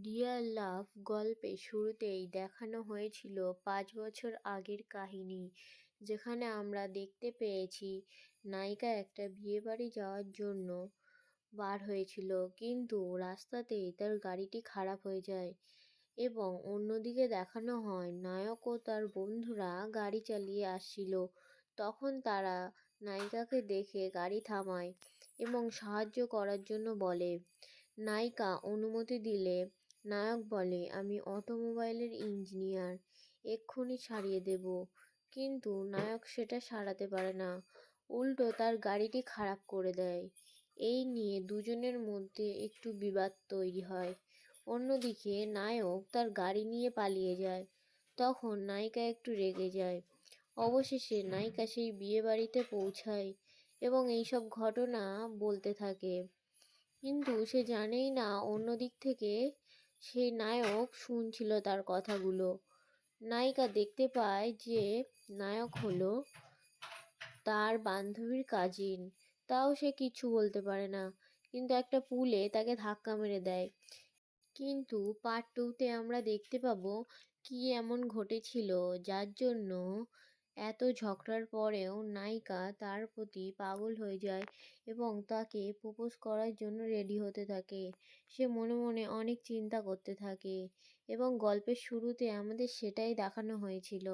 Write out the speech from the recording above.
Deer লাভ গল্পের শুরুতেই দেখানো হয়েছিল 5 বছর আগের কাহিনী, যেখানে আমরা দেখতে পেয়েছি নায়িকা একটা বিয়েবাড়ি যাওয়ার জন্য বার হয়েছিল, কিন্তু রাস্তাতেই তার গাড়িটি খারাপ হয়ে যায়। এবং অন্যদিকে দেখানো হয় নায়ক ও তার বন্ধুরা গাড়ি চালিয়ে আসছিল। তখন তারা নায়িকাকে দেখে গাড়ি থামায় এবং সাহায্য করার জন্য বলে। নায়িকা অনুমতি দিলে নায়ক বলে, আমি অটোমোবাইলের ইঞ্জিনিয়ার, এক্ষুনি সারিয়ে দেব। কিন্তু নায়ক সেটা সারাতে পারে না, উল্টো তার গাড়িটি খারাপ করে দেয়। এই নিয়ে দুজনের মধ্যে একটু বিবাদ তৈরি হয়। অন্যদিকে নায়ক তার গাড়ি নিয়ে পালিয়ে যায়। তখন নায়িকা একটু রেগে যায়। অবশেষে নায়িকা সেই বিয়ে বাড়িতে পৌঁছায় এবং এইসব ঘটনা বলতে থাকে, কিন্তু সে জানেই না অন্য দিক থেকে সেই নায়ক শুনছিল তার কথাগুলো। নায়িকা দেখতে পায় যে নায়ক হলো তার বান্ধবীর কাজিন, তাও সে কিছু বলতে পারে না, কিন্তু একটা পুলে তাকে ধাক্কা মেরে দেয়। কিন্তু পার্ট 2-তে আমরা দেখতে পাবো কি এমন ঘটেছিল যার জন্য এত ঝগড়ার পরেও নায়িকা তার প্রতি পাগল হয়ে যায় এবং তাকে প্রপোজ করার জন্য রেডি হতে থাকে। সে মনে মনে অনেক চিন্তা করতে থাকে এবং গল্পের শুরুতে আমাদের সেটাই দেখানো হয়েছিল।